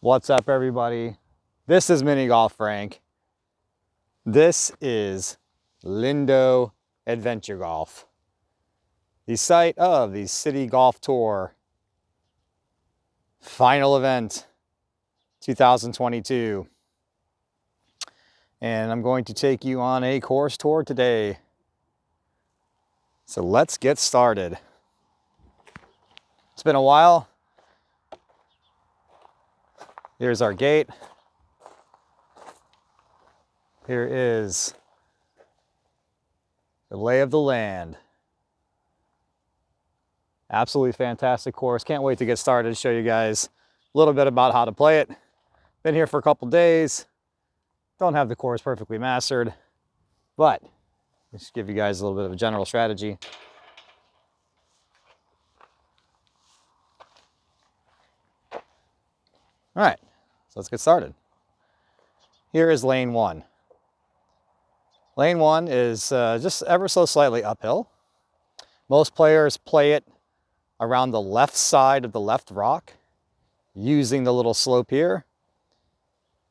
What's up, everybody? This is Mini Golf Frank. This is Lindö Adventure Golf, the site of the City Golf Tour final event 2022. And I'm going to take you on a course tour today. So let's get started. It's been a while. Here's our gate. Here is the lay of the land. Absolutely fantastic course. Can't wait to get started to show you guys a little bit about how to play it. Been here for a couple days. Don't have the course perfectly mastered, but just give you guys a little bit of a general strategy. All right, so let's get started. Here is lane one. Lane one is just ever so slightly uphill. Most players play it around the left side of the left rock, using the little slope here,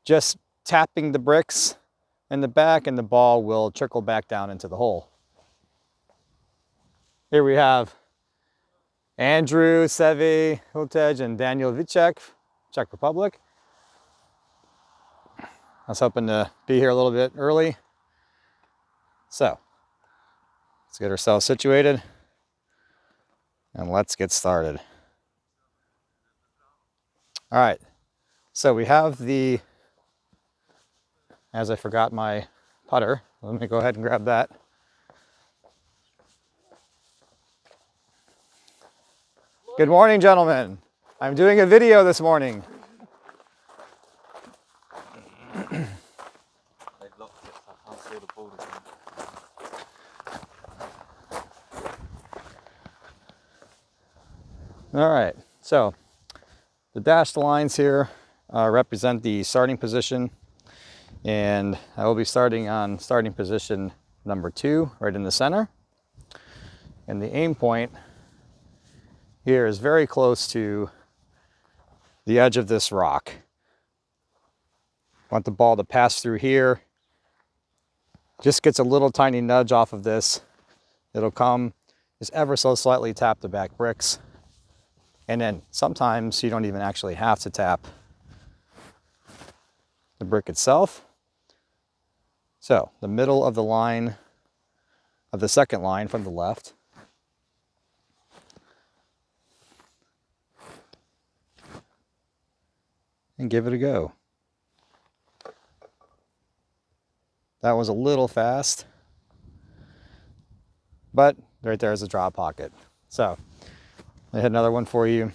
just tapping the bricks in the back, and the ball will trickle back down into the hole. Here we have Andrew, Sevi, Hutej, and Daniel Vicek, Czech Republic. I was hoping to be here a little bit early. So let's get ourselves situated and let's get started. All right, so we have as I forgot my putter, let me go ahead and grab that. Good morning, gentlemen. I'm doing a video this morning. All right, so the dashed lines here represent the starting position, and I will be starting on starting position number 2, right in the center. And the aim point here is very close to the edge of this rock. Want the ball to pass through here. Just gets a little tiny nudge off of this. It'll come, just ever so slightly tap the back bricks. And then sometimes you don't even actually have to tap the brick itself. So the middle of the line, of the second line from the left, and give it a go. That was a little fast, but right there is a drop pocket. So I hit another one for you.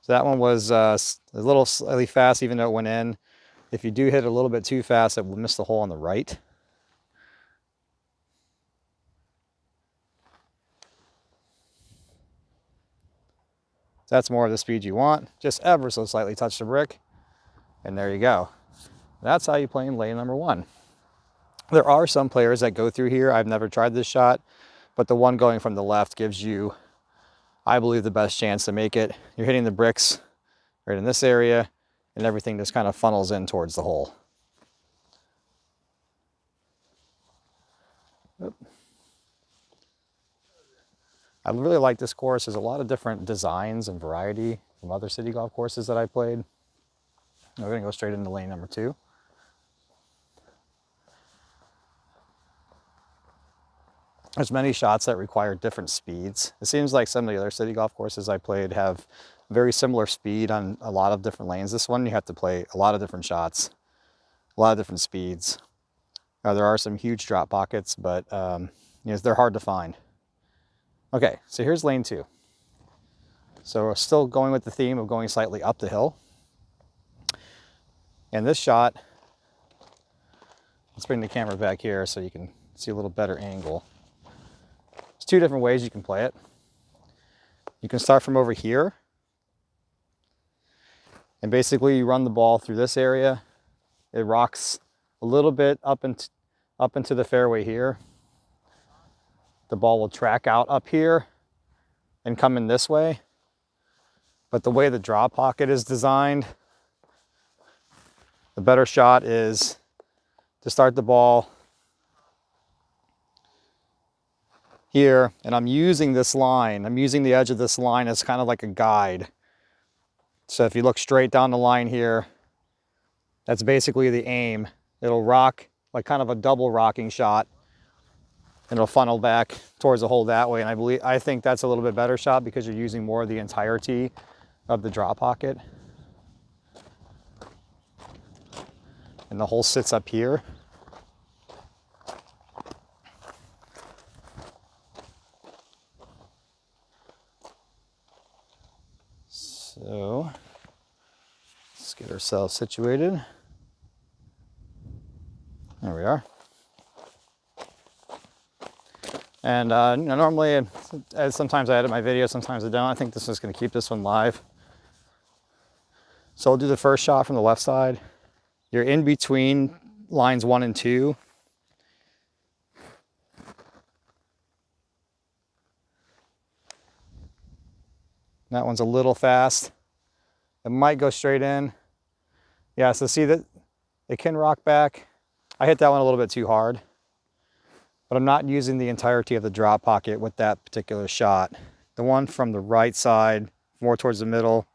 So that one was a little slightly fast, even though it went in. If you do hit it a little bit too fast, it will miss the hole on the right. That's more of the speed you want. Just ever so slightly touch the brick, and there you go. That's how you play in lane number 1. There are some players that go through here. I've never tried this shot, but the one going from the left gives you, I believe, the best chance to make it. You're hitting the bricks right in this area, and everything just kind of funnels in towards the hole. I really like this course. There's a lot of different designs and variety from other city golf courses that I played. We're going to go straight into lane number 2. There's many shots that require different speeds. It seems like some of the other city golf courses I played have very similar speed on a lot of different lanes. This one, you have to play a lot of different shots, a lot of different speeds. There are some huge drop pockets, but they're hard to find. Okay, so here's lane 2. So we're still going with the theme of going slightly up the hill. And this shot, let's bring the camera back here so you can see a little better angle. There's 2 different ways you can play it. You can start from over here, and basically you run the ball through this area. It rocks a little bit up into the fairway here. The ball will track out up here and come in this way. But the way the draw pocket is designed, The better shot is to start the ball here, and I'm using this line. I'm using the edge of this line as kind of like a guide. So if you look straight down the line here, that's basically the aim. It'll rock like kind of a double rocking shot, and it'll funnel back towards the hole that way. And I think that's a little bit better shot because you're using more of the entirety of the drop pocket. And the hole sits up here. So let's get ourselves situated. There we are. And you know, normally, sometimes I edit my video, sometimes I don't. I think this is going to keep this one live. So I'll do the first shot from the left side. You're in between lines 1 and 2. That one's a little fast. It might go straight in. Yeah, so see that it can rock back. I hit that one a little bit too hard, but I'm not using the entirety of the drop pocket with that particular shot. The one from the right side, more towards the middle.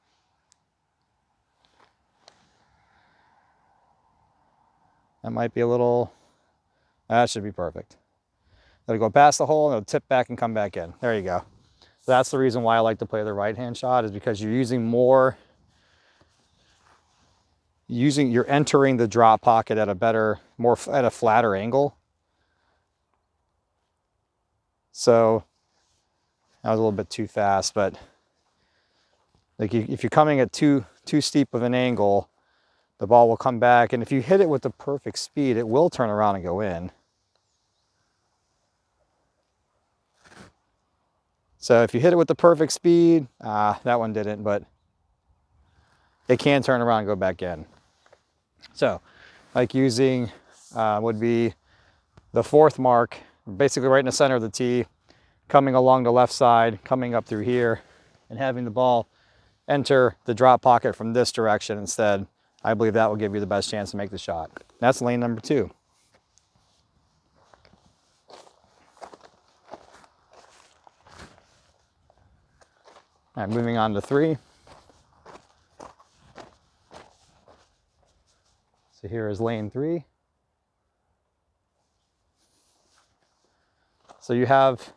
That might be a little, that should be perfect. It'll go past the hole and it'll tip back and come back in. There you go. That's the reason why I like to play the right-hand shot, is because you're using more, you're entering the drop pocket at a better, at a flatter angle. So that was a little bit too fast, but like if you're coming at too steep of an angle, the ball will come back, and if you hit it with the perfect speed, it will turn around and go in. So if you hit it with the perfect speed, that one didn't, but it can turn around and go back in. So like using would be the 4th mark, basically right in the center of the tee, coming along the left side, coming up through here, and having the ball enter the drop pocket from this direction instead. I believe that will give you the best chance to make the shot. That's lane number 2. All right, moving on to 3. So here is lane 3. So you have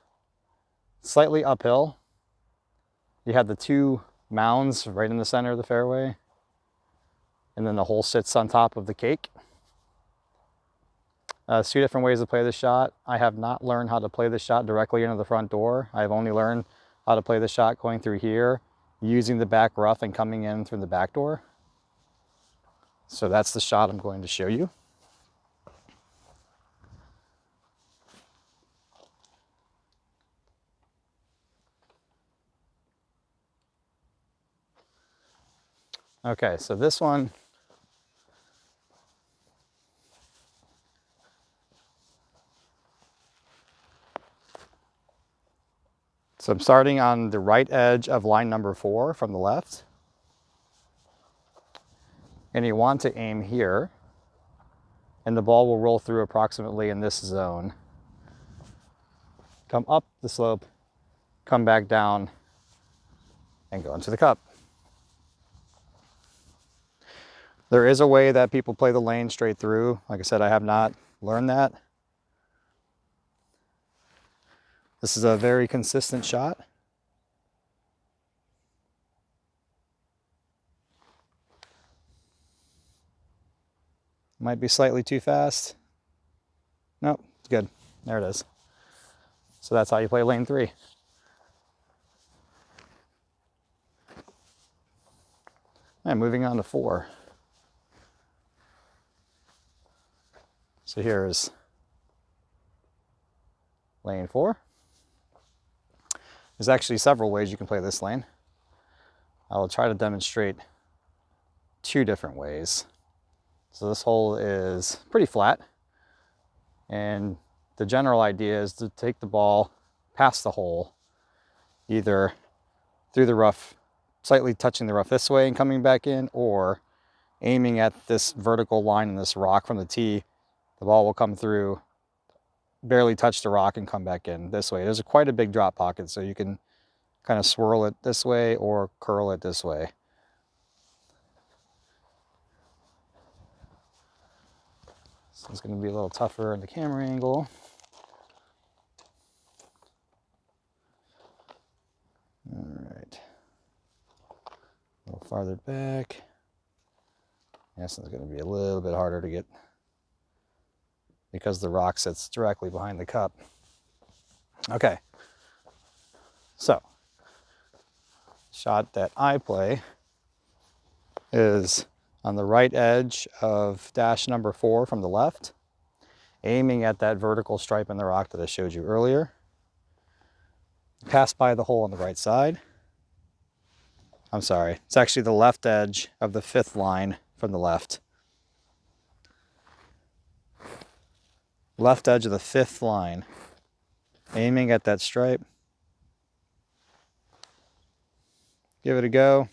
slightly uphill. You have the 2 mounds right in the center of the fairway, and then the hole sits on top of the cake. There's 2 different ways to play this shot. I have not learned how to play this shot directly into the front door. I've only learned how to play the shot going through here, using the back rough and coming in through the back door. So that's the shot I'm going to show you. Okay, so this one, so I'm starting on the right edge of line number 4 from the left. And you want to aim here, and the ball will roll through approximately in this zone. Come up the slope, come back down, and go into the cup. There is a way that people play the lane straight through. Like I said, I have not learned that. This is a very consistent shot. Might be slightly too fast. Nope, it's good. There it is. So that's how you play lane 3. And moving on to 4. So here's lane 4. There's actually several ways you can play this lane. I will try to demonstrate 2 different ways. So this hole is pretty flat, and the general idea is to take the ball past the hole, either through the rough, slightly touching the rough this way and coming back in, or aiming at this vertical line in this rock from the tee, the ball will come through, barely touch the rock and come back in this way. There's quite a big drop pocket, so you can kind of swirl it this way or curl it this way. So it's going to be a little tougher in the camera angle. All right. A little farther back. This one's going to be a little bit harder to get because the rock sits directly behind the cup. Okay. So, shot that I play is on the right edge of dash number 4 from the left, aiming at that vertical stripe in the rock that I showed you earlier. Pass by the hole on the right side. I'm sorry, it's actually the left edge of the 5th line from the left. Left edge of the 5th line, aiming at that stripe. Give it a go.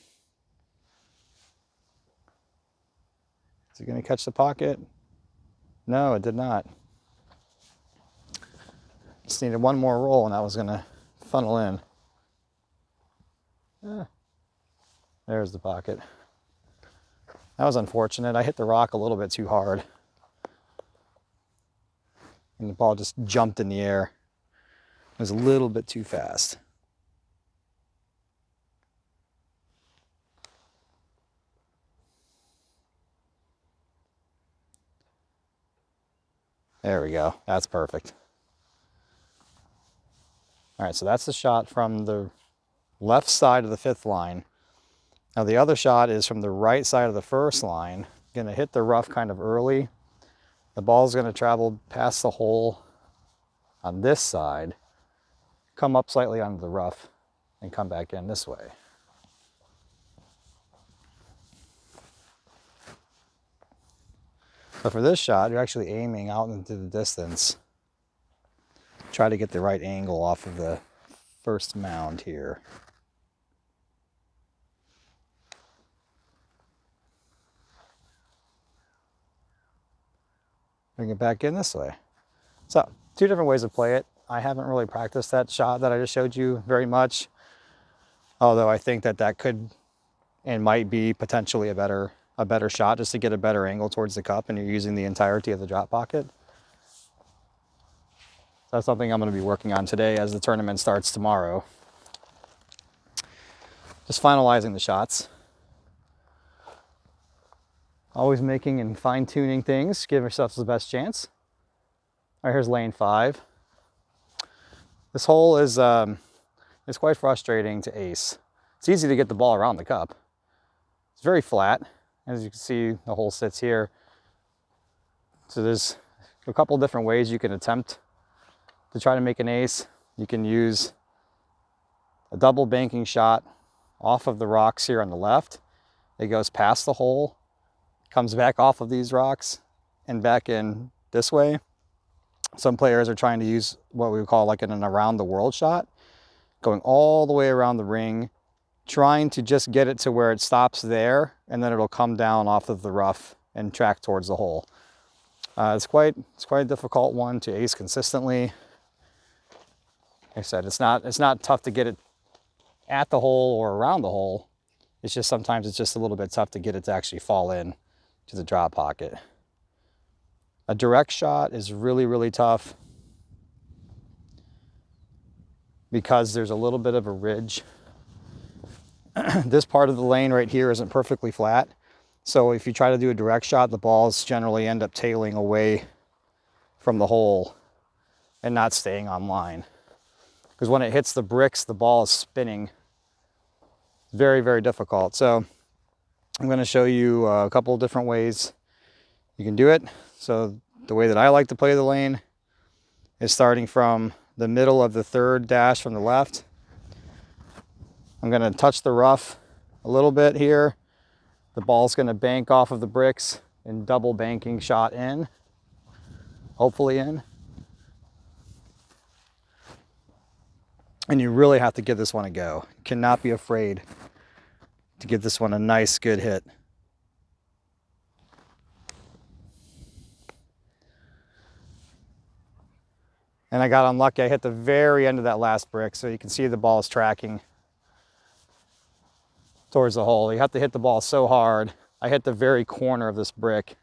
Is it going to catch the pocket? No, it did not. Just needed one more roll and that was going to funnel in. There's the pocket. That was unfortunate. I hit the rock a little bit too hard. And the ball just jumped in the air. It was a little bit too fast. There we go. That's perfect. All right, so that's the shot from the left side of the 5th line. Now the other shot is from the right side of the 1st line. Going to hit the rough kind of early. The ball's going to travel past the hole on this side, come up slightly onto the rough, and come back in this way. So for this shot, you're actually aiming out into the distance. Try to get the right angle off of the 1st mound here. Bring it back in this way. So, 2 different ways to play it. I haven't really practiced that shot that I just showed you very much. Although I think that that could and might be potentially a better shot just to get a better angle towards the cup and you're using the entirety of the drop pocket. That's something I'm going to be working on today as the tournament starts tomorrow. Just finalizing the shots. Always making and fine-tuning things, give yourself the best chance. All right, here's lane 5. This hole is quite frustrating to ace. It's easy to get the ball around the cup. It's very flat. As you can see, the hole sits here. So there's a couple different ways you can attempt to try to make an ace. You can use a double banking shot off of the rocks here on the left. It goes past the hole, comes back off of these rocks and back in this way. Some players are trying to use what we would call like an around the world shot, going all the way around the ring, trying to just get it to where it stops there, and then it'll come down off of the rough and track towards the hole. It's quite a difficult one to ace consistently. Like I said, it's not tough to get it at the hole or around the hole. It's just sometimes it's just a little bit tough to get it to actually fall in to the drop pocket. A direct shot is really, really tough because there's a little bit of a ridge. This part of the lane right here isn't perfectly flat. So if you try to do a direct shot, the balls generally end up tailing away from the hole and not staying on line. Because when it hits the bricks, the ball is spinning. Very, very difficult. So I'm going to show you a couple of different ways you can do it. So the way that I like to play the lane is starting from the middle of the 3rd dash from the left. I'm going to touch the rough a little bit here. The ball's going to bank off of the bricks and double banking shot in, hopefully in. And you really have to give this one a go. You cannot be afraid to give this one a nice, good hit. And I got unlucky. I hit the very end of that last brick, so you can see the ball is tracking towards the hole. You have to hit the ball so hard. I hit the very corner of this brick.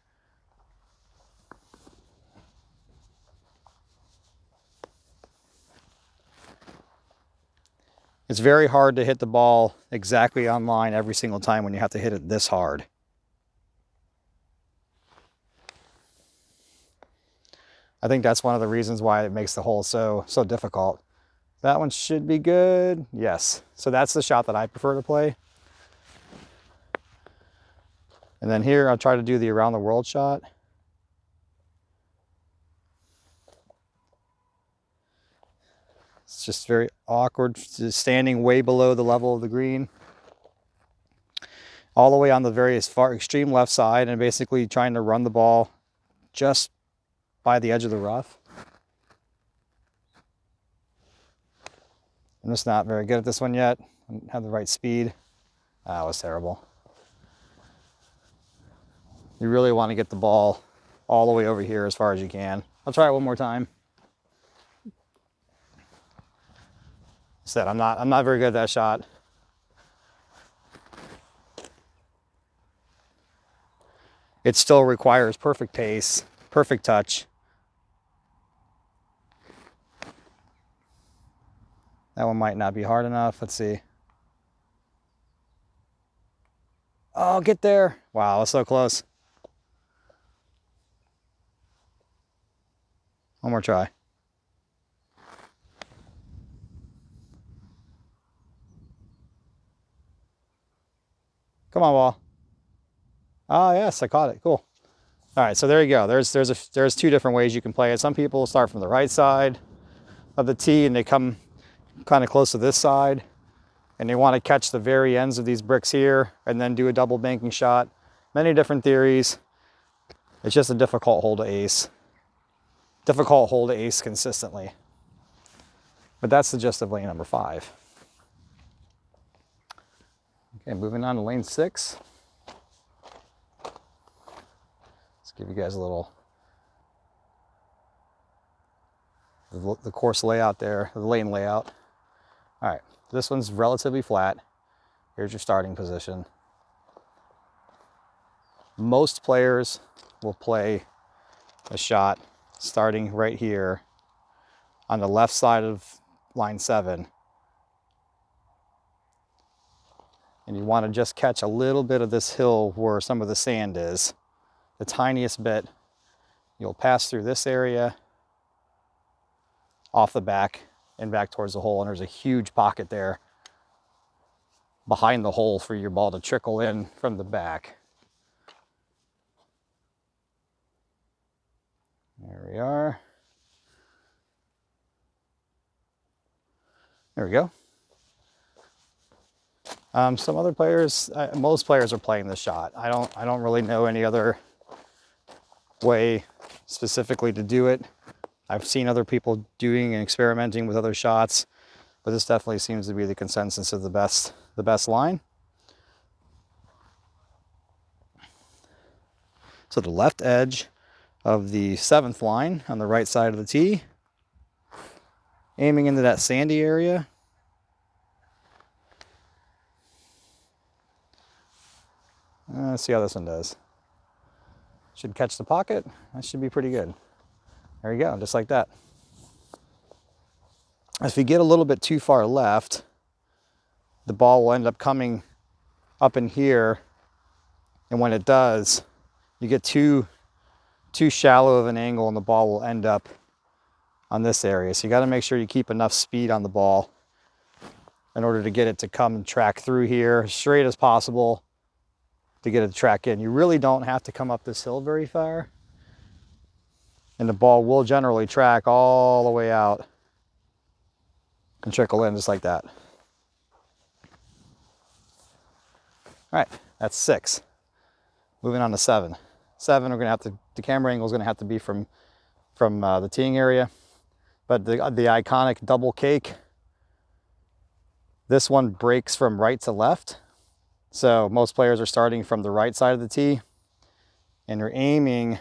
It's very hard to hit the ball exactly on line every single time when you have to hit it this hard. I think that's one of the reasons why it makes the hole so difficult. That one should be good. Yes. So that's the shot that I prefer to play. And then here I'll try to do the around the world shot. It's just very awkward, just standing way below the level of the green. All the way on the very far extreme left side, and basically trying to run the ball just by the edge of the rough. I'm just not very good at this one yet. I don't have the right speed. That was terrible. You really want to get the ball all the way over here as far as you can. I'll try it one more time. Said I'm not very good at that shot. It still requires perfect pace, perfect touch. That one might not be hard enough. Let's see. Oh, get there. Wow, that's so close. One more try. Come on, ball. Oh, yes, I caught it. Cool. All right, so there you go. There's two different ways you can play it. Some people start from the right side of the tee and they come kind of close to this side, and they want to catch the very ends of these bricks here and then do a double banking shot. Many different theories. It's just a difficult hole to ace. Difficult hole to ace consistently. But that's the gist of lane number 5. Okay, moving on to lane 6. Let's give you guys a little, the course layout there, the lane layout. All right, this one's relatively flat. Here's your starting position. Most players will play a shot starting right here on the left side of line 7. And you want to just catch a little bit of this hill where some of the sand is. The tiniest bit. You'll pass through this area, off the back, and back towards the hole. And there's a huge pocket there behind the hole for your ball to trickle in from the back. There we are. There we go. Some other players, most players are playing this shot. I don't really know any other way specifically to do it. I've seen other people doing and experimenting with other shots, but this definitely seems to be the consensus of the best line. So the left edge of the 7th line on the right side of the tee, aiming into that sandy area. Let's see how this one does. Should catch the pocket. That should be pretty good. There you go, just like that. If you get a little bit too far left, the ball will end up coming up in here, and when it does, you get too shallow of an angle and the ball will end up on this area. So you got to make sure you keep enough speed on the ball in order to get it to come and track through here as straight as possible to get it to track in. You really don't have to come up this hill very far, and the ball will generally track all the way out and trickle in just like that. All right, that's 6. Moving on to 7. 7, we're gonna have to, the camera angle is gonna have to be from the teeing area, but the iconic double cake, this one breaks from right to left. So most players are starting from the right side of the tee, and they're aiming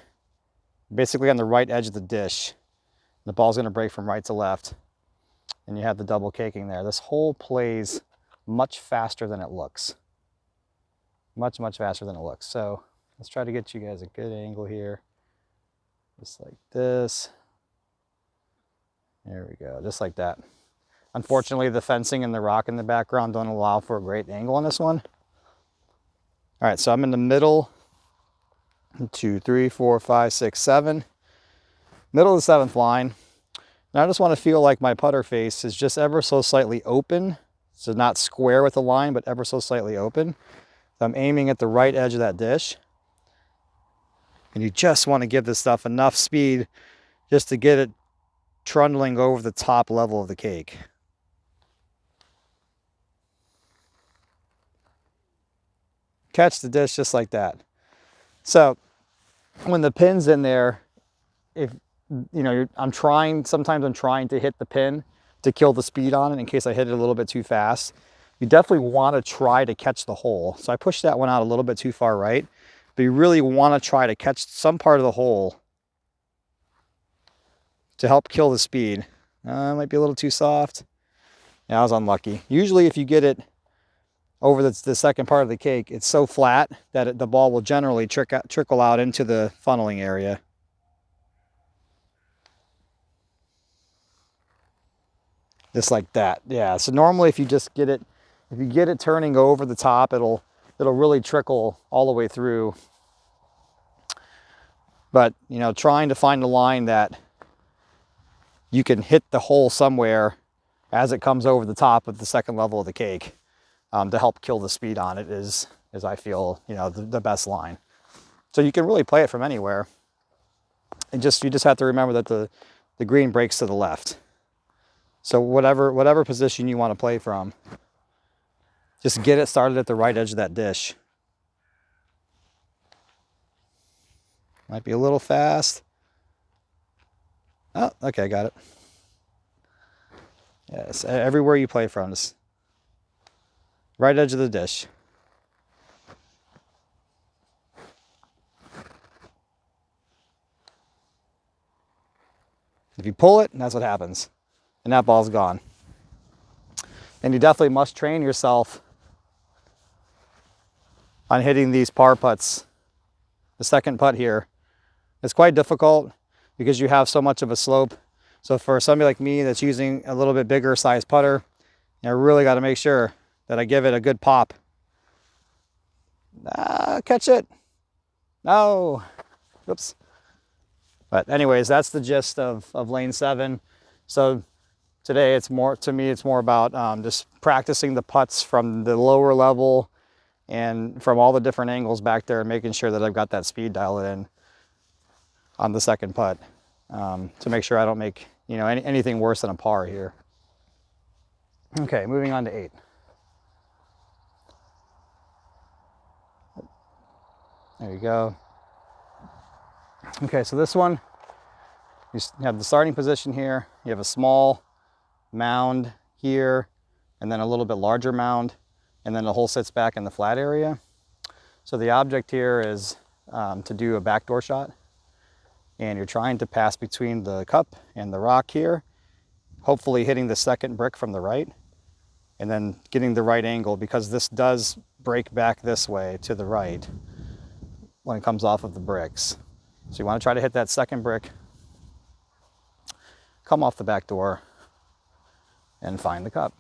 basically on the right edge of the dish. The ball's going to break from right to left, and you have the double caking there. This hole plays much faster than it looks. Much faster than it looks. So let's try to get you guys a good angle here. Just like this. There we go, just like that. Unfortunately, the fencing and the rock in the background don't allow for a great angle on this one. All right, so I'm in the middle. 1, 2, 3, 4, 5, 6, 7. Middle of the 7th line. Now I just want to feel like my putter face is just ever so slightly open. So not square with the line, but ever so slightly open. So I'm aiming at the right edge of that dish. And you just want to give this stuff enough speed just to get it trundling over the top level of the cake. Catch the dish just like that. So when the pin's in there, if you know, sometimes I'm trying to hit the pin to kill the speed on it in case I hit it a little bit too fast. You definitely want to try to catch the hole. So I pushed that one out a little bit too far right, but you really want to try to catch some part of the hole to help kill the speed. Might be a little too soft. Yeah, I was unlucky. Usually if you get it over the second part of the cake, it's so flat that the ball will generally trickle out into the funneling area. Just like that. Yeah, so normally if you just get it, if you get it turning over the top, it'll really trickle all the way through. But, you know, trying to find a line that you can hit the hole somewhere as it comes over the top of the second level of the cake to help kill the speed on it is I feel, you know, the best line. So you can really play it from anywhere. And you just have to remember that the green breaks to the left. So whatever position you want to play from, just get it started at the right edge of that dish. Might be a little fast. Oh, okay, got it. Yes, everywhere you play from, just right edge of the dish. If you pull it, that's what happens. And that ball's gone. And you definitely must train yourself on hitting these par putts. The second putt here, it's quite difficult because you have so much of a slope. So for somebody like me that's using a little bit bigger size putter, I really got to make sure that I give it a good pop. Catch it. No. Oops. But anyways, that's the gist of lane 7. So today it's more about just practicing the putts from the lower level and from all the different angles back there, and making sure that I've got that speed dialed in on the second putt to make sure I don't make, you know, anything worse than a par here. Okay, moving on to 8. There you go. Okay, so this one, you have the starting position here. You have a small mound here, and then a little bit larger mound, and then the hole sits back in the flat area. So the object here is to do a backdoor shot, and you're trying to pass between the cup and the rock here, hopefully hitting the second brick from the right, and then getting the right angle, because this does break back this way to the right when it comes off of the bricks. So you want to try to hit that second brick, come off the back door, and find the cup.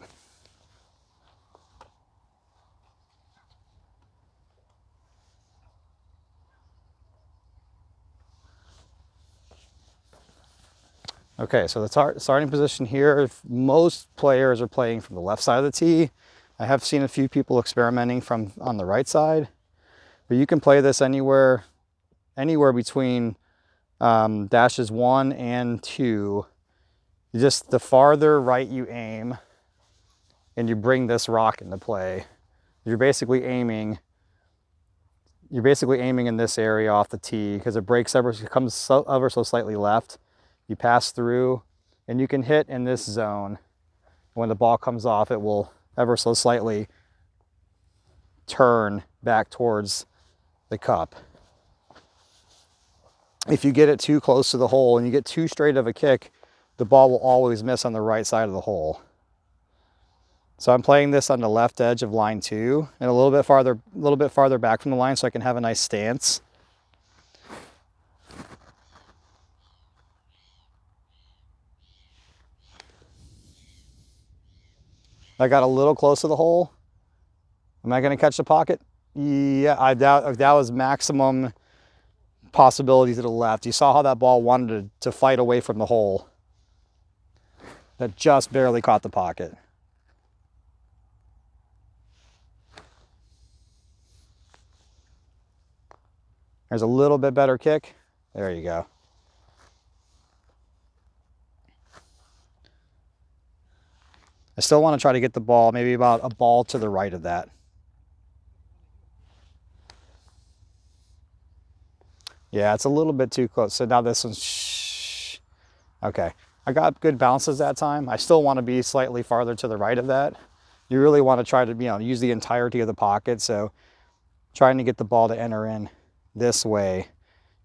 Okay, so the starting position here, most players are playing from the left side of the tee. I have seen a few people experimenting from on the right side, but you can play this anywhere between dashes 1 and 2. Just the farther right you aim and you bring this rock into play, you're basically aiming in this area off the tee, because it comes ever so slightly left. You pass through and you can hit in this zone. When the ball comes off, it will ever so slightly turn back towards the cup. If you get it too close to the hole and you get too straight of a kick, the ball will always miss on the right side of the hole. So I'm playing this on the left edge of line 2 and a little bit farther back from the line so I can have a nice stance. I got a little close to the hole. Am I going to catch the pocket? Yeah, I doubt that was maximum possibility to the left. You saw how that ball wanted to fight away from the hole. That just barely caught the pocket. There's a little bit better kick. There you go. I still want to try to get the ball maybe about a ball to the right of that. Yeah, it's a little bit too close. So now this one's, okay. I got good bounces that time. I still want to be slightly farther to the right of that. You really want to try to, use the entirety of the pocket. So trying to get the ball to enter in this way,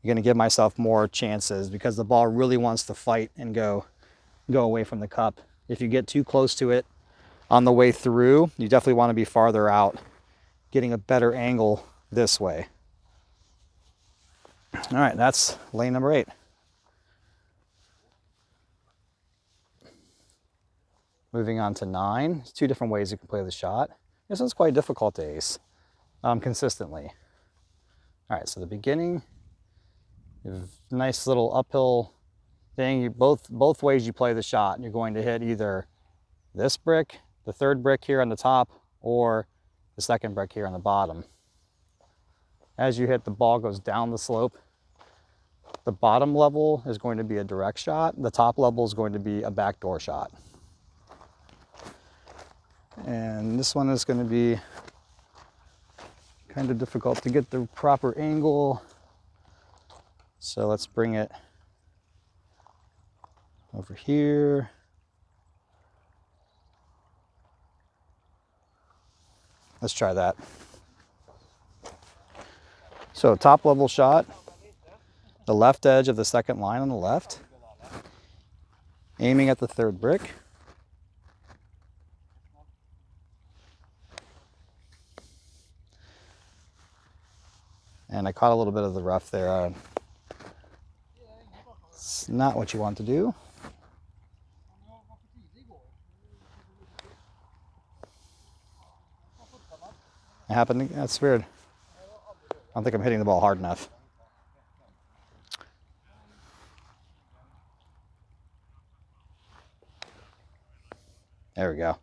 you're going to give myself more chances because the ball really wants to fight and go away from the cup. If you get too close to it on the way through, you definitely want to be farther out, getting a better angle this way. All right, that's lane number 8. Moving on to 9. There's 2 different ways you can play the shot. This one's quite difficult to ace consistently. All right, so the beginning, you have a nice little uphill thing. Both ways you play the shot, you're going to hit either this brick, the 3rd brick here on the top, or the 2nd brick here on the bottom. As you hit, the ball goes down the slope. The bottom level is going to be a direct shot. The top level is going to be a backdoor shot. And this one is going to be kind of difficult to get the proper angle. So let's bring it over here. Let's try that. So top level shot, the left edge of the 2nd line on the left, aiming at the 3rd brick. And I caught a little bit of the rough there. It's not what you want to do. It happened. That's weird. I don't think I'm hitting the ball hard enough. There we go.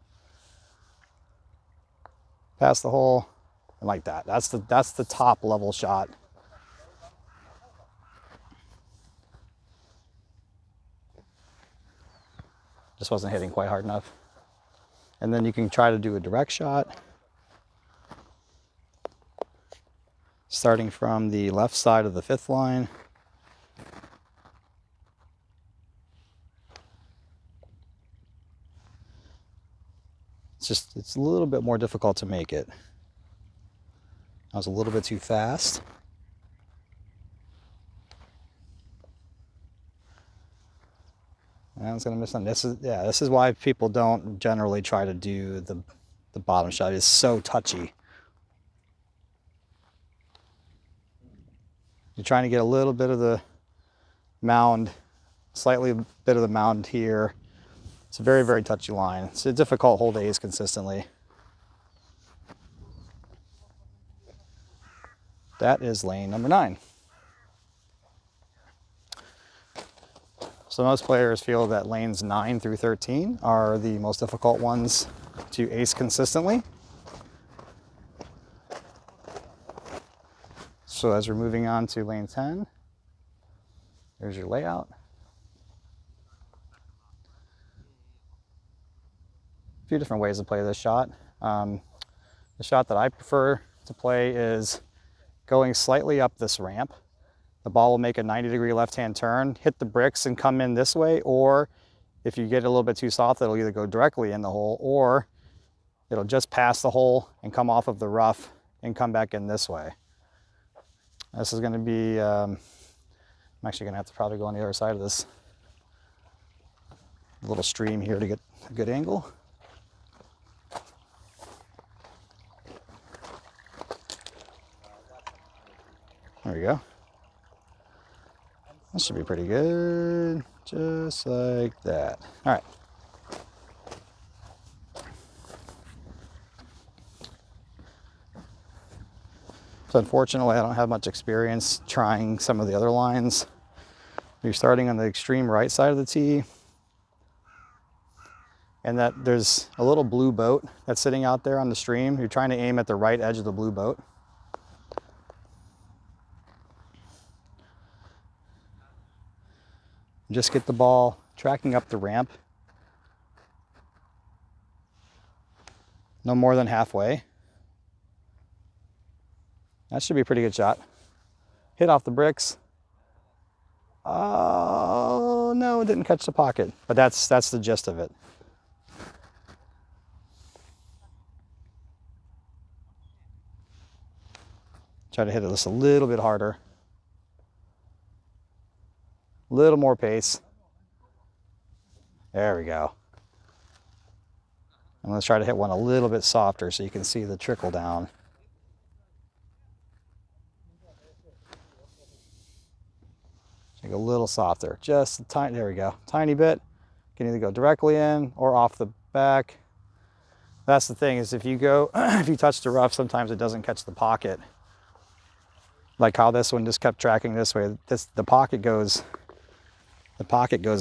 Past the hole, and like that. That's the top level shot. Just wasn't hitting quite hard enough. And then you can try to do a direct shot. Starting from the left side of the 5th line. It's a little bit more difficult to make it. I was a little bit too fast. And I was gonna miss on this. This is why people don't generally try to do the bottom shot. It's so touchy. You're trying to get a little bit of the mound, slightly bit of the mound here. It's a very, very touchy line. It's a difficult hole to ace consistently. That is lane number 9. So most players feel that lanes 9 through 13 are the most difficult ones to ace consistently. So as we're moving on to lane 10, there's your layout. A few different ways to play this shot. The shot that I prefer to play is going slightly up this ramp. The ball will make a 90-degree left-hand turn, hit the bricks and come in this way, or if you get a little bit too soft, it'll either go directly in the hole or it'll just pass the hole and come off of the rough and come back in this way. This is going to be, I'm actually going to have to probably go on the other side of this. a little stream here to get a good angle. There we go. That should be pretty good, just like that. All right. So unfortunately, I don't have much experience trying some of the other lines. You're starting on the extreme right side of the tee, and that there's a little blue boat that's sitting out there on the stream. You're trying to aim at the right edge of the blue boat. Just get the ball tracking up the ramp. No more than halfway. That should be a pretty good shot. Hit off the bricks. Oh, no, it didn't catch the pocket. But that's the gist of it. Try to hit it just a little bit harder. A little more pace. There we go. And let's try to hit one a little bit softer so you can see the trickle down. Take a little softer, just a tiny, there we go, tiny bit. Can either go directly in or off the back. That's the thing, is if you go, if you touch the rough, sometimes it doesn't catch the pocket. Like how this one just kept tracking this way. The pocket goes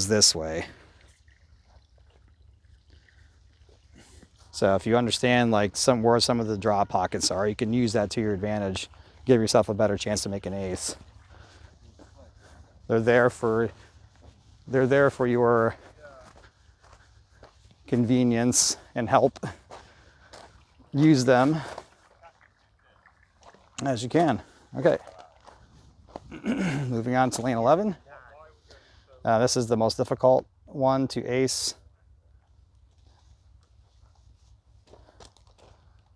this way. So if you understand like where some of the draw pockets are, you can use that to your advantage. Give yourself a better chance to make an ace. They're there for your convenience and help. Use them as you can. Okay. Moving on to lane 11. This is the most difficult one to ace.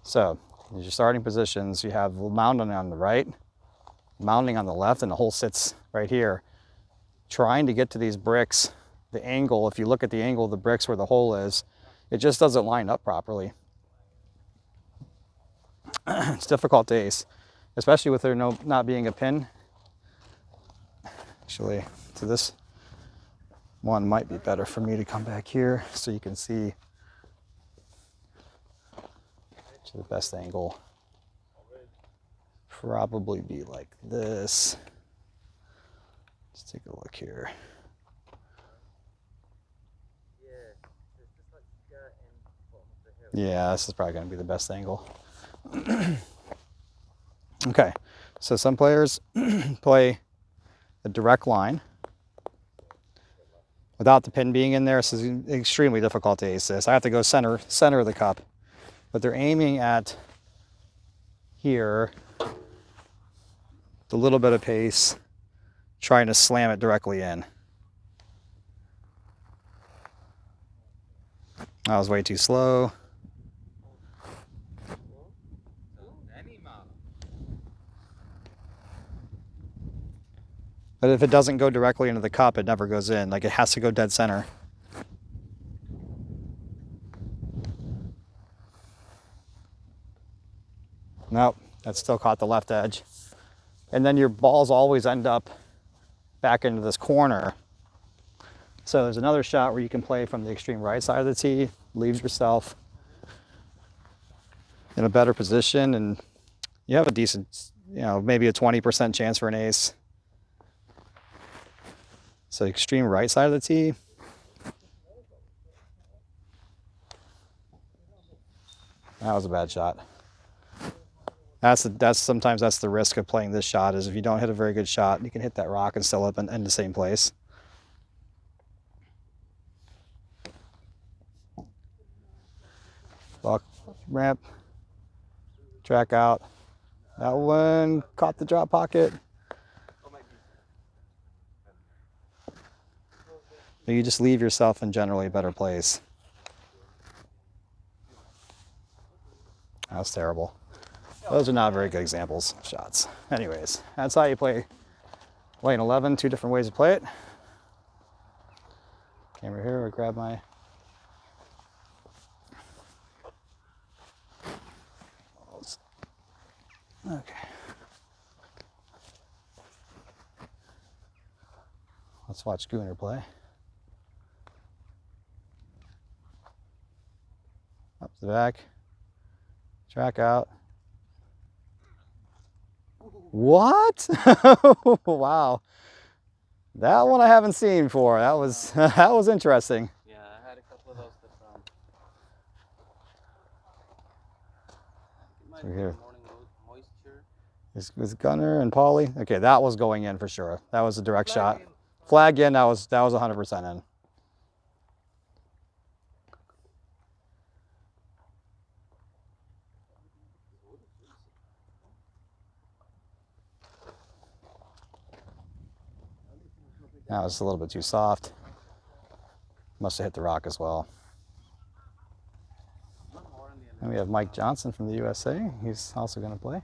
So, as your starting positions, you have mounting on the right, mounting on the left, and the hole sits right here. Trying to get to these bricks, the angle, if you look at the angle of the bricks where the hole is, it just doesn't line up properly. It's difficult to ace, especially with there not being a pin. Actually, to this one might be better for me to come back here so you can see to the best angle. Probably be like this. Let's take a look here. Yeah, this is probably going to be the best angle. Okay, so some players play a direct line without the pin being in there. This is extremely difficult to ace this. I have to go center of the cup, but they're aiming at here, the little bit of pace, trying to slam it directly in. That was way too slow. But if it doesn't go directly into the cup, it never goes in. Like, it has to go dead center. Nope, that still caught the left edge. And then your balls always end up back into this corner. So there's another shot where you can play from the extreme right side of the tee, leaves yourself in a better position, and you have a decent, maybe a 20% chance for an ace. So extreme right side of the tee. That was a bad shot. Sometimes that's the risk of playing this shot, is if you don't hit a very good shot, you can hit that rock and still up in the same place. Walk, ramp, track out. That one caught the drop pocket. But you just leave yourself in generally a better place. That was terrible. Those are not very good examples of shots. Anyways, that's how you play lane 11, 2 different ways to play it. Camera here, I grab my... Okay. Let's watch Gooner play. Up to the back. Track out. What? Wow. That one I haven't seen before. That was that was interesting. Yeah, I had a couple of those that it might So be here. morning moisture. This was Gunner and Paulie. Okay, that was going in for sure. That was a direct shot. Flag in, that was 100% in. That was a little bit too soft. Must have hit the rock as well. And we have Mike Johnson from the USA. He's also going to play.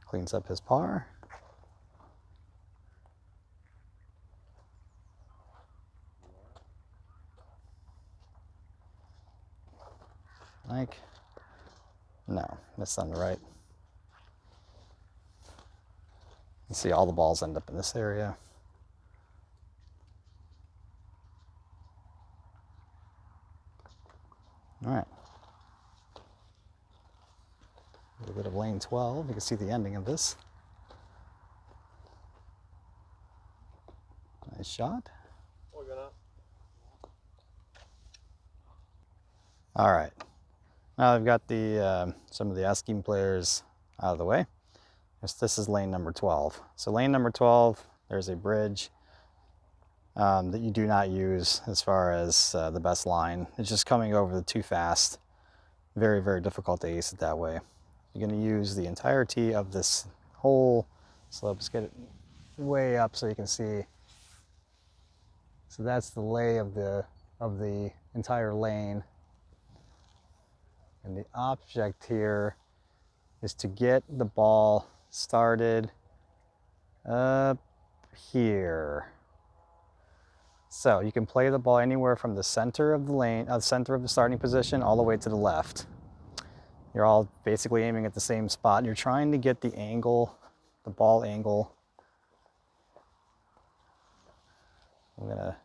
Cleans up his par. Mike. No, missed on the right. You see all the balls end up in this area. All right. A little bit of lane 12. You can see the ending of this. Nice shot. All right. Now I've got the some of the asking players out of the way. This is lane number 12. So lane number 12, there's a bridge that you do not use as far as the best line. It's just coming over too fast. Very, very difficult to ace it that way. You're going to use the entirety of this whole slope. Let's get it way up so you can see. So that's the lay of the entire lane. And the object here is to get the ball started up here. So you can play the ball anywhere from the center of the lane, center of the starting position, all the way to the left. You're all basically aiming at the same spot. And you're trying to get the angle, the ball angle. I'm gonna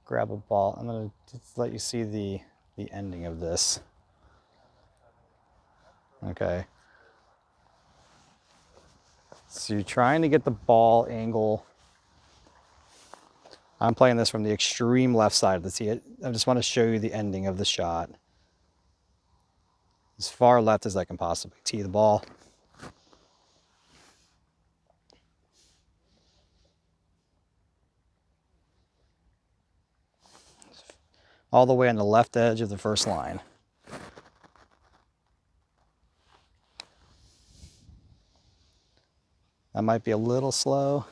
grab a ball. I'm gonna just let you see the ending of this. Okay. So you're trying to get the ball angle. I'm playing this from the extreme left side of the tee. I just want to show you the ending of the shot. As far left as I can possibly tee the ball. All the way on the left edge of the first line. That might be a little slow.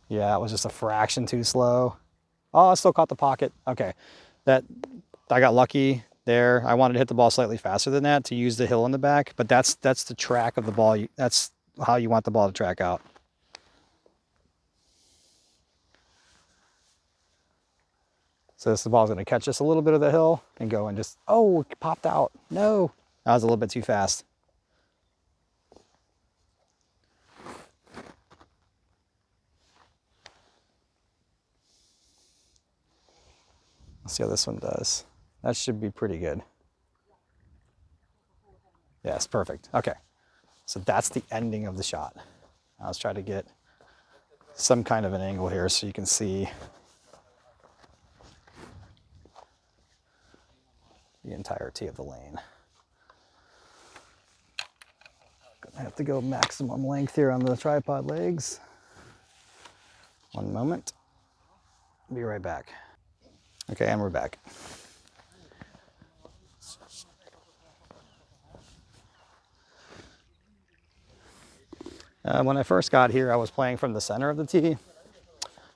Yeah, it was just a fraction too slow. Oh, I still caught the pocket. Okay, I got lucky there. I wanted to hit the ball slightly faster than that to use the hill in the back, but that's the track of the ball. That's how you want the ball to track out. So the ball's going to catch just a little bit of the hill and go and just, oh, it popped out. No, that was a little bit too fast. Let's see how this one does. That should be pretty good. Yes, perfect. Okay, so that's the ending of the shot. Now let's try to get some kind of an angle here so you can see the entirety of the lane. Gonna have to go maximum length here on the tripod legs. One moment. Be right back. Okay, and we're back. When I first got here, I was playing from the center of the tee,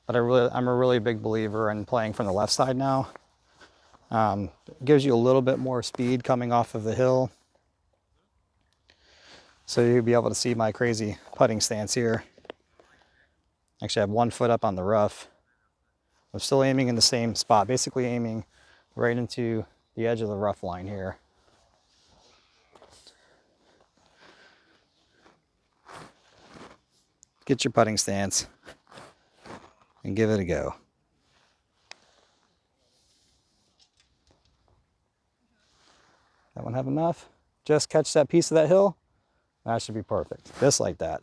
but I'm a really big believer in playing from the left side now. It gives you a little bit more speed coming off of the hill. So you'll be able to see my crazy putting stance here. Actually, I have 1 foot up on the rough. I'm still aiming in the same spot, basically aiming right into the edge of the rough line here. Get your putting stance and give it a go. That one have enough? Just catch that piece of that hill. That should be perfect. Just like that.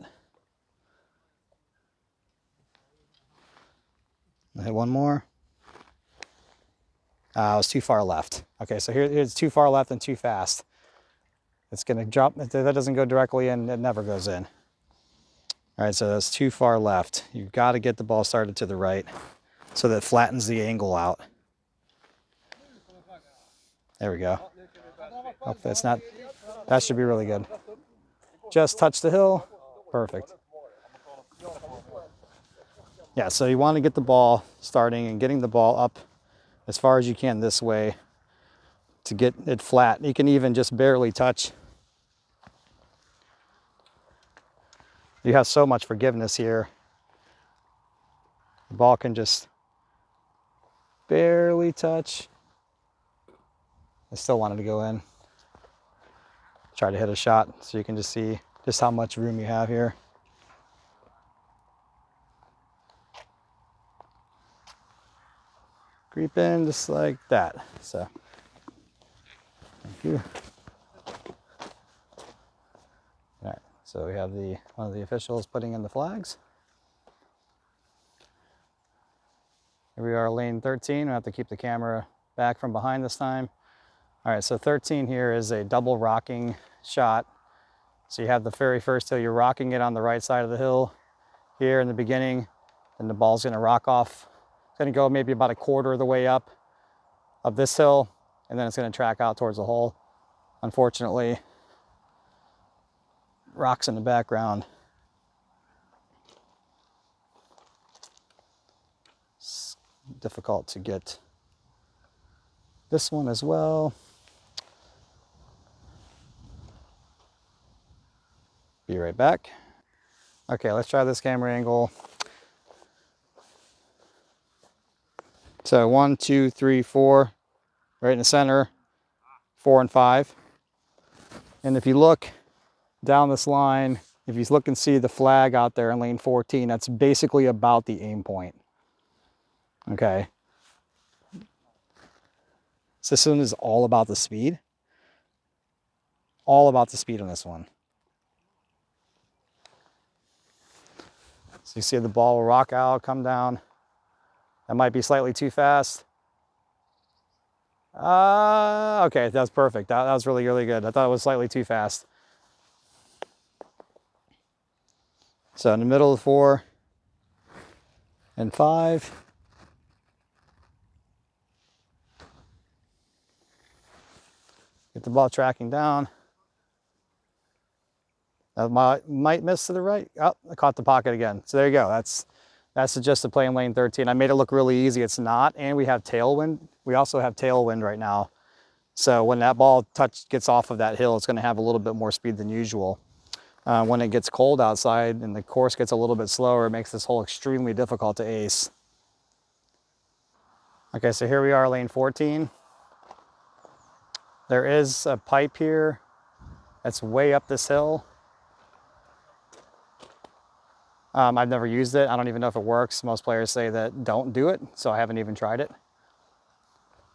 I'll hit one more. I was too far left. Okay, so here's too far left and too fast. It's gonna drop. If that doesn't go directly in, it never goes in. All right, so that's too far left. You've got to get the ball started to the right so that it flattens the angle out. There we go. Oh, that's not, that should be really good. Just touch the hill. Perfect. Yeah, so you want to get the ball starting and getting the ball up as far as you can this way to get it flat. You can even just barely touch. You have so much forgiveness here. The ball can just barely touch. I still wanted to go in. Try to hit a shot so you can just see just how much room you have here. Creep in just like that. So, thank you. All right, so we have one of the officials putting in the flags. Here we are, lane 13. We have to keep the camera back from behind this time. All right, so 13 here is a double rocking shot. So you have the very first hill, you're rocking it on the right side of the hill here in the beginning, and the ball's gonna rock off. It's gonna go maybe about a quarter of the way up of this hill, and then it's gonna track out towards the hole. Unfortunately, rocks in the background. It's difficult to get this one as well. Be right back. Okay, let's try this camera angle. So 1, 2, 3, 4, right in the center, 4 and 5. And if you look down this line, if you look and see the flag out there in lane 14, that's basically about the aim point. Okay. So this one is all about the speed. All about the speed on this one. So you see the ball will rock out, come down. That might be slightly too fast. Okay, that's perfect. That was really, really good. I thought it was slightly too fast. So in the middle of 4 and 5. Get the ball tracking down. Might miss to the right. Oh, I caught the pocket again. So there you go. That's just to play in lane 13. I made it look really easy. It's not, and we have tailwind. We also have tailwind right now. So when that ball gets off of that hill, it's going to have a little bit more speed than usual. When it gets cold outside and the course gets a little bit slower, it makes this hole extremely difficult to ace. Okay, so here we are, lane 14. There is a pipe here that's way up this hill. I've never used it. I don't even know if it works. Most players say that don't do it, so I haven't even tried it.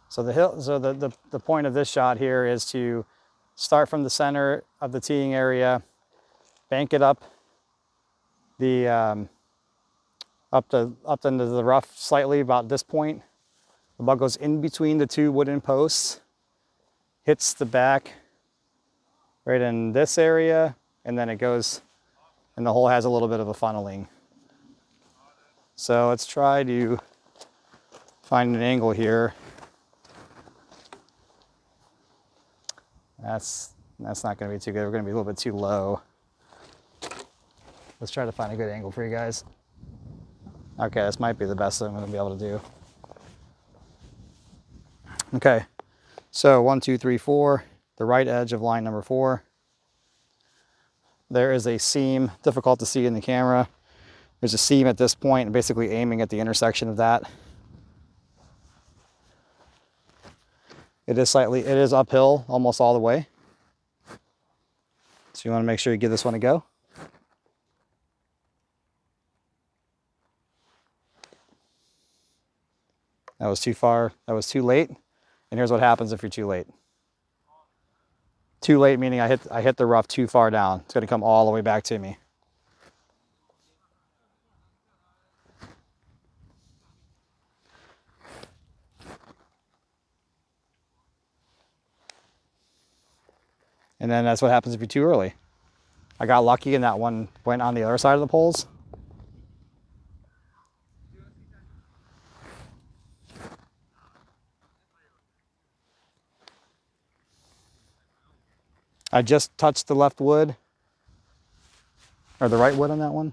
So the point of this shot here is to start from the center of the teeing area, bank it up up into the rough slightly about this point. The ball goes in between the 2 wooden posts, hits the back right in this area, and then it goes, and the hole has a little bit of a funneling. So let's try to find an angle here. That's not going to be too good. We're going to be a little bit too low. Let's try to find a good angle for you guys. Okay, this might be the best I'm going to be able to do. Okay, so 1, 2, 3, 4, the right edge of line number 4. there is a seam, difficult to see in the camera. There's a seam at this point, and basically aiming at the intersection of that. It is uphill almost all the way. So you want to make sure you give this one a go. That was too far, that was too late. And here's what happens if you're too late. Too late meaning I hit the rough too far down. It's gonna come all the way back to me. And then that's what happens if you're too early. I got lucky and that one went on the other side of the poles. I just touched the left wood, or the right wood on that one.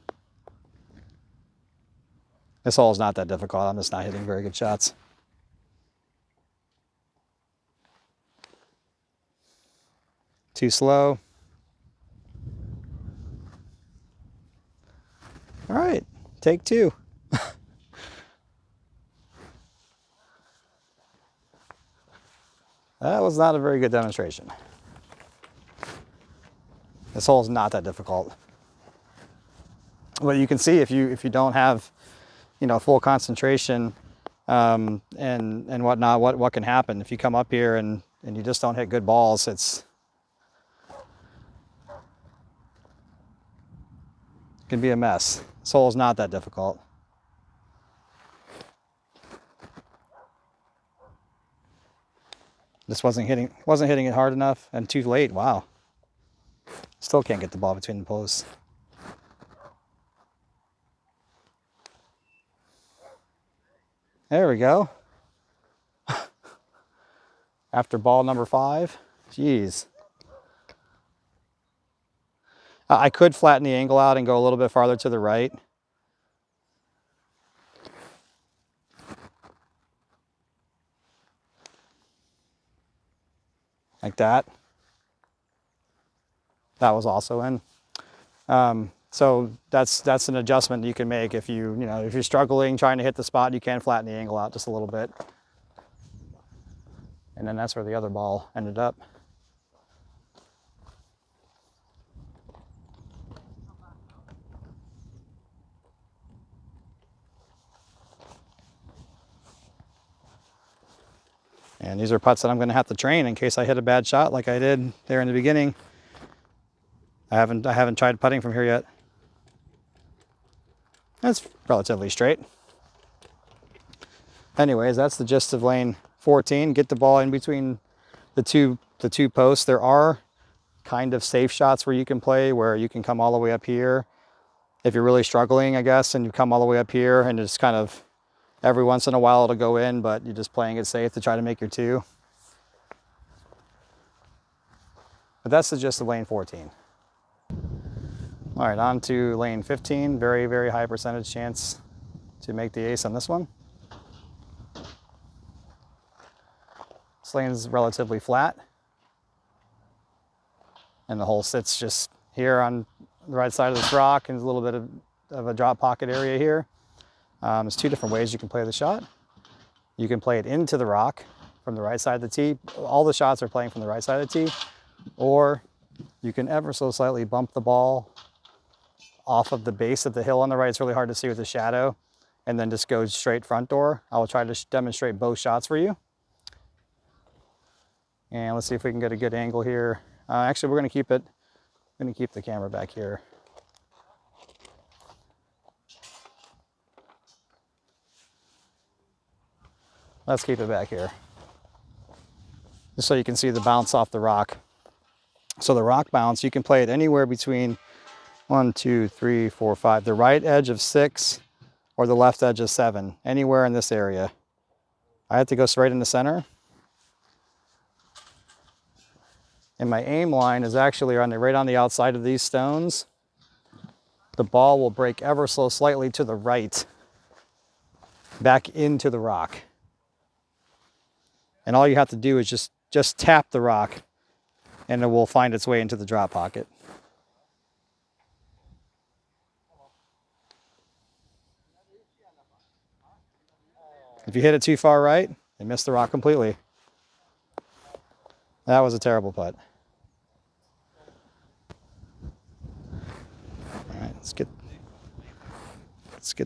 This hole is not that difficult. I'm just not hitting very good shots. Too slow. All right, take two. That was not a very good demonstration. This hole is not that difficult. But you can see if you don't have, you know, full concentration and whatnot, what can happen if you come up here and you just don't hit good balls. It can be a mess. This hole is not that difficult. Just wasn't hitting it hard enough and too late. Wow. Still can't get the ball between the posts. There we go. After ball number 5. Jeez. I could flatten the angle out and go a little bit farther to the right. Like that. That was also in. So that's an adjustment you can make if if you're struggling trying to hit the spot, you can flatten the angle out just a little bit. And then that's where the other ball ended up. And these are putts that I'm going to have to train in case I hit a bad shot like I did there in the beginning. I haven't tried putting from here yet. That's relatively straight. Anyways, that's the gist of lane 14. Get the ball in between the two posts. There are kind of safe shots where you can play, where you can come all the way up here if you're really struggling, I guess, and you come all the way up here and just kind of every once in a while it'll go in, but you're just playing it safe to try to make your 2. But that's the gist of lane 14. All right, on to lane 15. Very, very high percentage chance to make the ace on this one. This lane is relatively flat. And the hole sits just here on the right side of this rock, and there's a little bit of a drop pocket area here. There's 2 different ways you can play the shot. You can play it into the rock from the right side of the tee. All the shots are playing from the right side of the tee. Or you can ever so slightly bump the ball off of the base of the hill on the right. It's really hard to see with the shadow. And then just go straight front door. I will try to demonstrate both shots for you. And let's see if we can get a good angle here. Actually, we're going to keep the camera back here. Let's keep it back here, just so you can see the bounce off the rock. So the rock bounce, you can play it anywhere between 1, 2, 3, 4, 5, the right edge of 6 or the left edge of 7, anywhere in this area. I have to go straight in the center. And my aim line is actually right on the outside of these stones. The ball will break ever so slightly to the right, back into the rock. And all you have to do is just tap the rock and it will find its way into the drop pocket. If you hit it too far right, you miss the rock completely. That was a terrible putt. All right, let's get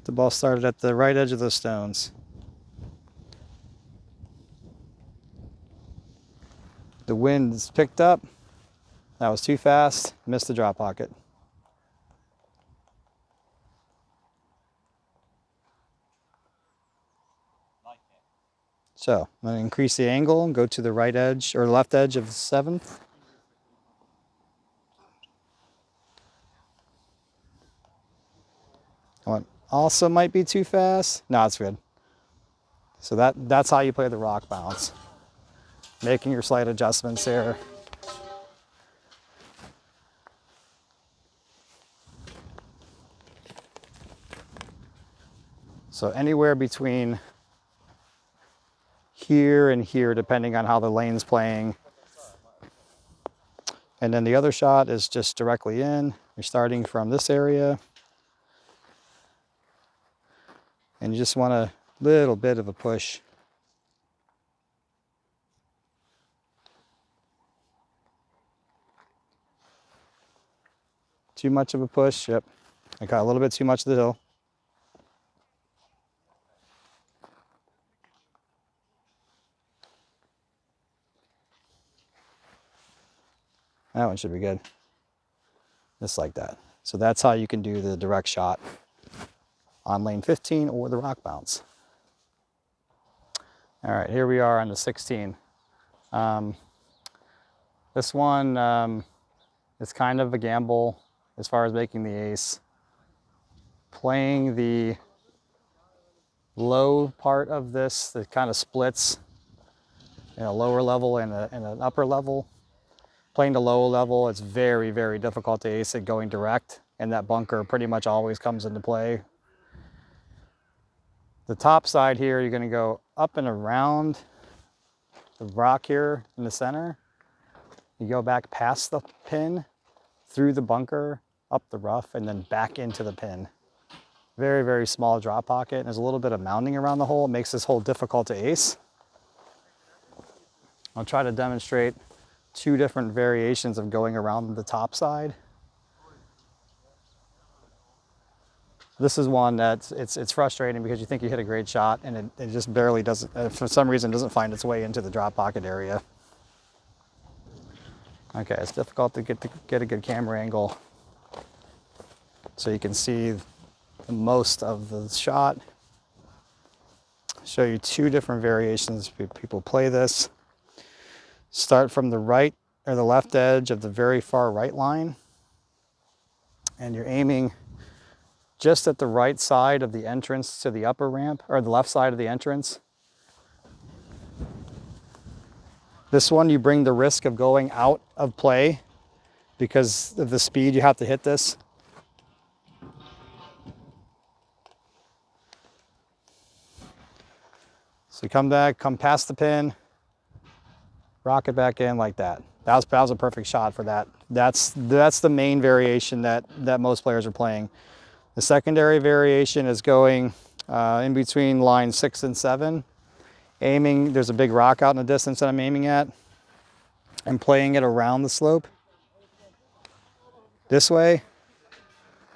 the ball started at the right edge of those stones. The wind's picked up. That was too fast. Missed the drop pocket. So I'm going to increase the angle and go to the right edge or left edge of the 7th. One also might be too fast. No, it's good. So that's how you play the rock bounce. Making your slight adjustments here. So anywhere between here and here, depending on how the lane's playing. And then the other shot is just directly in. You're starting from this area. And you just want a little bit of a push. Too much of a push, yep. I got a little bit too much of the hill. That one should be good. Just like that. So that's how you can do the direct shot on lane 15 or the rock bounce. All right, here we are on the 16. This one is kind of a gamble as far as making the ace. Playing the low part of this that kind of splits in a lower level and an upper level. Playing the low level, it's very, very difficult to ace it going direct, and that bunker pretty much always comes into play. The top side here, you're gonna go up and around the rock here in the center. You go back past the pin, through the bunker, up the rough, and then back into the pin. Very, very small drop pocket. There's a little bit of mounding around the hole. It makes this hole difficult to ace. I'll try to demonstrate 2 different variations of going around the top side. This is one that it's frustrating because you think you hit a great shot and it just barely doesn't, for some reason, doesn't find its way into the drop pocket area. Okay, it's difficult to get a good camera angle so you can see most of the shot. Show you 2 different variations people play this. Start from the right or the left edge of the very far right line, and you're aiming just at the right side of the entrance to the upper ramp, or the left side of the entrance. This one, you bring the risk of going out of play because of the speed you have to hit this. So you come back, come past the pin, rock it back in like that. That was a perfect shot for that. That's the main variation that most players are playing. The secondary variation is going in between line 6 and 7. Aiming, there's a big rock out in the distance that I'm aiming at, and playing it around the slope. This way,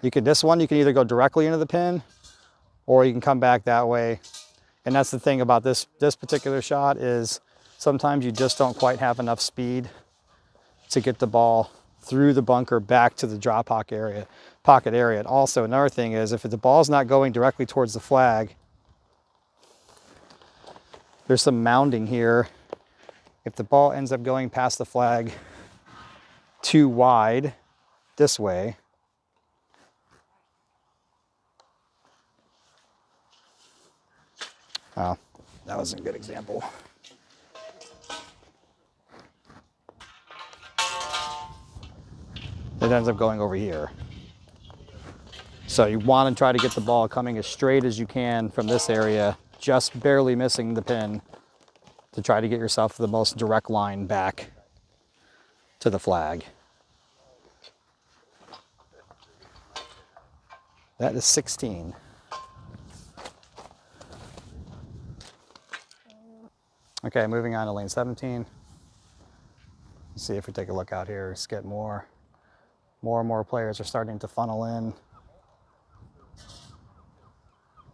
this one you can either go directly into the pin, or you can come back that way. And that's the thing about this particular shot is sometimes you just don't quite have enough speed to get the ball through the bunker back to the drop pocket area. And also another thing is if the ball's not going directly towards the flag, there's some mounding here. If the ball ends up going past the flag too wide this way, oh, that wasn't a good example. It ends up going over here. So you want to try to get the ball coming as straight as you can from this area, just barely missing the pin to try to get yourself the most direct line back to the flag. That is 16. Okay, moving on to lane 17. Let's see if we take a look out here. Let's get more and more players are starting to funnel in.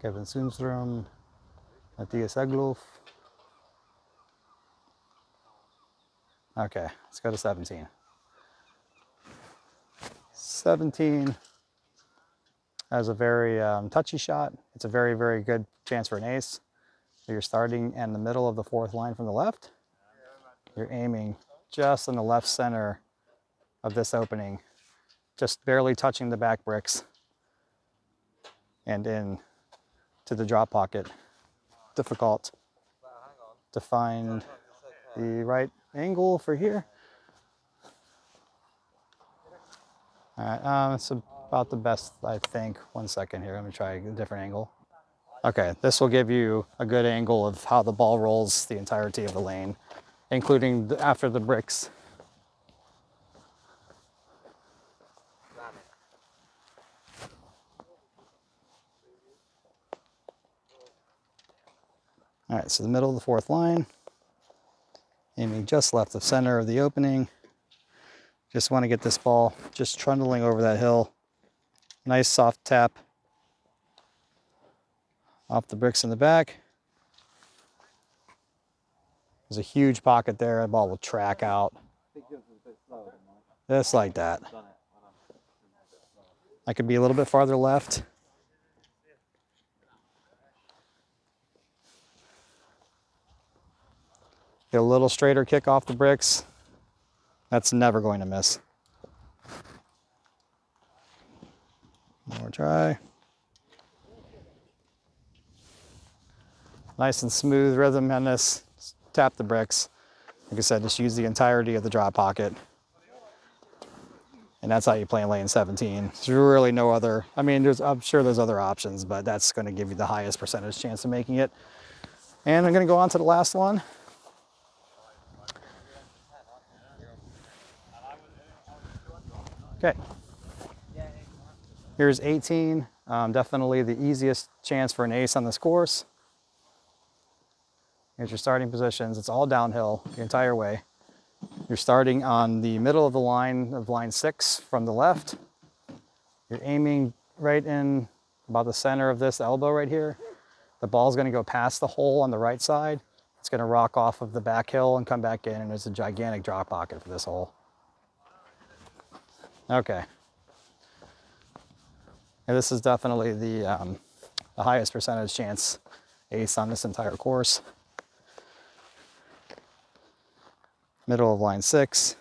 Kevin Sundström, Matthias Eglof. Okay, let's go to 17. 17 has a very touchy shot. It's a very, very good chance for an ace. So you're starting in the middle of the fourth line from the left. You're aiming just in the left center of this opening, just barely touching the back bricks and in to the drop pocket. Difficult to find the right angle for here. All right, it's about the best, I think. 1 second here, let me try a different angle. Okay, this will give you a good angle of how the ball rolls the entirety of the lane, including after the bricks. All right, so the middle of the fourth line, aiming just left of center of the opening. Just want to get this ball just trundling over that hill. Nice soft tap off the bricks in the back. There's a huge pocket there. The ball will track out. Just like that. I could be a little bit farther left. Get a little straighter kick off the bricks. That's never going to miss. More try. Nice and smooth rhythm on this. Just tap the bricks. Like I said, just use the entirety of the drop pocket. And that's how you play in lane 17. There's really no other, I mean, I'm sure there's other options, but that's going to give you the highest percentage chance of making it. And I'm going to go on to the last one. Okay. Here's 18. Definitely the easiest chance for an ace on this course. Here's your starting positions. It's all downhill the entire way. You're starting on the middle of the line of line 6 from the left. You're aiming right in about the center of this elbow right here. The ball's going to go past the hole on the right side. It's going to rock off of the back hill and come back in, and there's a gigantic drop pocket for this hole. Okay. And this is definitely the highest percentage chance ace on this entire course. Middle of line 6.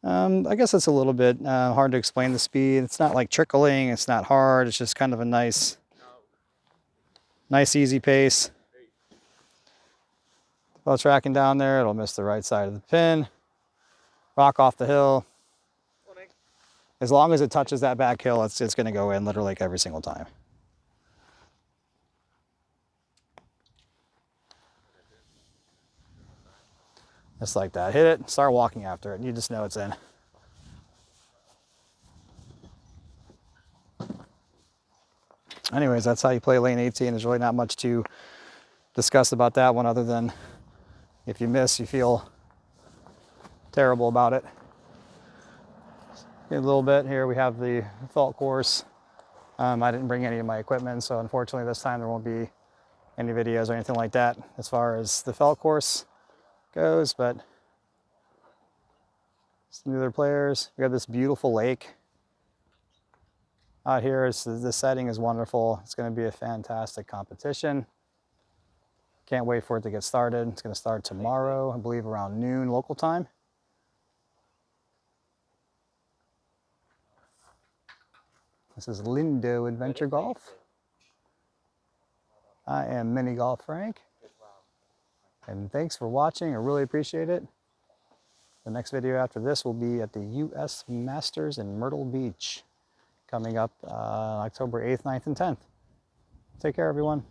I guess it's a little bit hard to explain the speed. It's not like trickling, it's not hard, it's just kind of a nice easy pace. While tracking down there, it'll miss the right side of the pin, rock off the hill. As long as it touches that back hill, it's going to go in literally like every single time. Just like that. Hit it, start walking after it, and you just know it's in. Anyways, that's how you play lane 18. There's really not much to discuss about that one other than if you miss, you feel terrible about it. A little bit here, we have the felt course. I didn't bring any of my equipment, so unfortunately this time there won't be any videos or anything like that as far as the felt course goes, but some other players. We have this beautiful lake out here. The setting is wonderful. It's going to be a fantastic competition. Can't wait for it to get started. It's going to start tomorrow, I believe around noon local time. This is Lindö Adventure Golf. I am Mini Golf Frank. And thanks for watching. I really appreciate it. The next video after this will be at the US Masters in Myrtle Beach, coming up October 8th, 9th, and 10th. Take care, everyone.